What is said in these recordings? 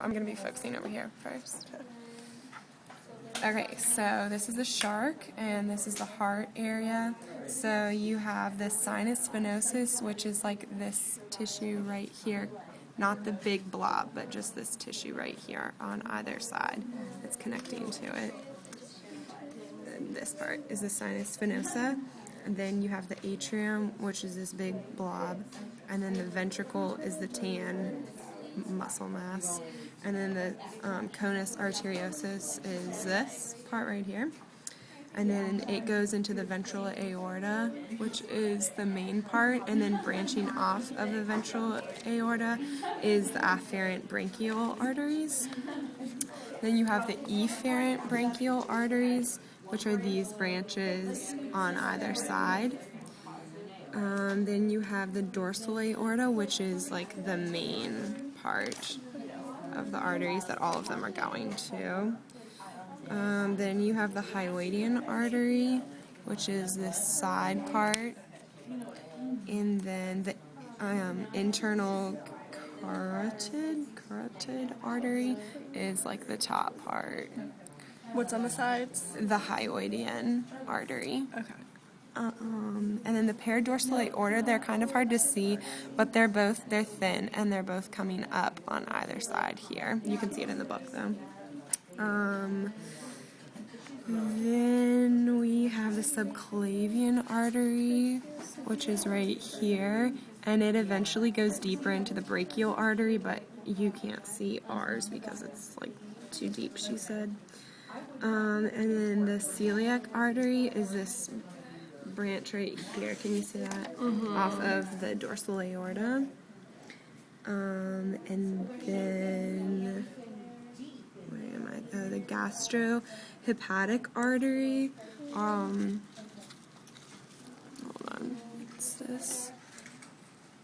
I'm going to be focusing over here first. Okay, so this is the shark, and this is the heart area. So you have the sinus venosus, which is like this tissue right here. Not the big blob, but just this tissue right here on either side that's connecting to it. And this part is the sinus venosa. And then you have the atrium, which is this big blob. And then the ventricle is the tan muscle mass. And then the conus arteriosus is this part right here. And then it goes into the ventral aorta, which is the main part, and then branching off of the ventral aorta is the afferent branchial arteries. Then you have the efferent branchial arteries, which are these branches on either side. Then you have the dorsal aorta, which is like the main part of the arteries that all of them are going to. Then you have the hyoidian artery, which is this side part, and then the internal carotid artery is like the top part. What's on the sides? The hyoidian artery. Okay. And then the paradorsal aorta, they're kind of hard to see, but they're thin, and they're both coming up on either side here. You can see it in the book, though. Then we have the subclavian artery, which is right here, and it eventually goes deeper into the brachial artery, but you can't see ours because it's like too deep, she said. And then the celiac artery is this branch right here. Can you see that? Off of the dorsal aorta. And then where am I? Oh, the gastrohepatic artery. Hold on. What's this?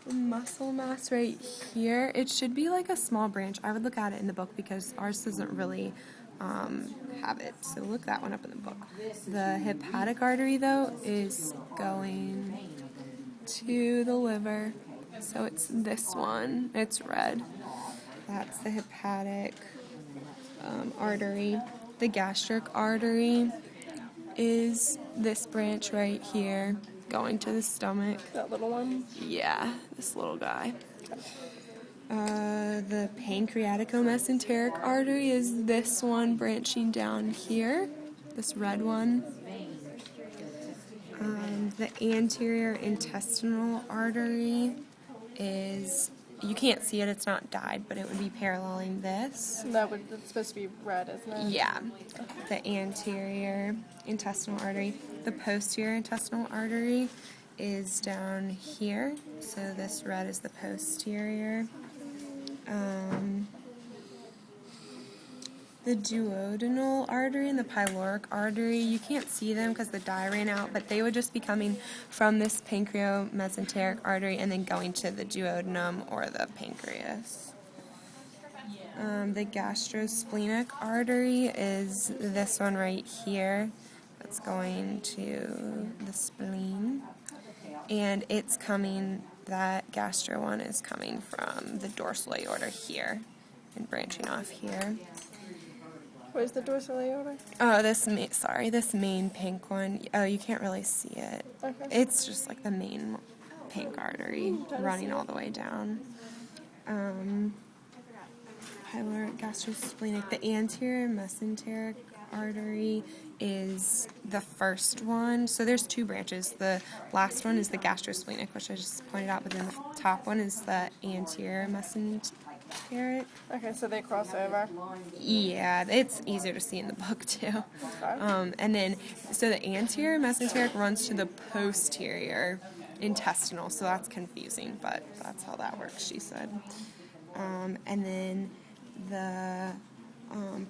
The muscle mass right here. It should be like a small branch. I would look at it in the book because ours doesn't really have it. So look that one up in the book. The hepatic artery, though, is going to the liver. So it's this one. It's red. That's the hepatic artery. The gastric artery is this branch right here going to the stomach. That little one? Yeah, this little guy. The pancreatico-mesenteric artery is this one branching down here, this red one. The anterior intestinal artery is, you can't see it, it's not dyed, but it would be paralleling this. It's supposed to be red, isn't it? Yeah, the anterior intestinal artery. The posterior intestinal artery is down here, so this red is the posterior. The duodenal artery and the pyloric artery, you can't see them because the dye ran out, but they would just be coming from this pancreomesenteric artery and then going to the duodenum or the pancreas. The gastrosplenic artery is this one right here that's going to the spleen, and it's coming, that gastro one is coming from the dorsal aorta here and branching off here. Where's the dorsal aorta? Oh, this main pink one. Oh, you can't really see it. Okay. It's just like the main pink artery running all the way down. Pyloric, gastrosplenic. The anterior mesenteric artery is the first one. So there's two branches. The last one is the gastrosplenic, which I just pointed out, but then the top one is the anterior mesenteric. Okay, so they cross over. Yeah, it's easier to see in the book too. Okay. And then, so the anterior mesenteric runs to the posterior intestinal, so that's confusing, but that's how that works, she said. And then the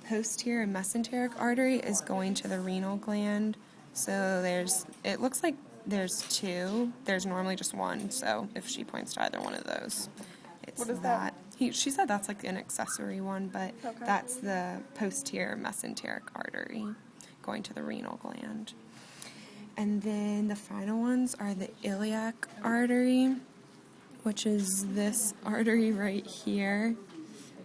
posterior mesenteric artery is going to the renal gland. So it looks like there's two. There's normally just one, so if she points to either one of those, it's what is that. She said that's like an accessory one, but okay. That's the posterior mesenteric artery going to the renal gland. And then the final ones are the iliac artery, which is this artery right here.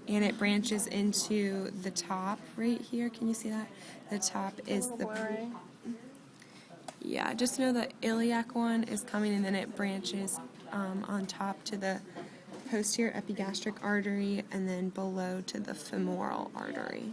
and it branches into the top right here. Can you see that? The top is the Blurry. yeah. Just know the iliac one is coming, and then it branches on top to the posterior epigastric artery, and then below to the femoral artery.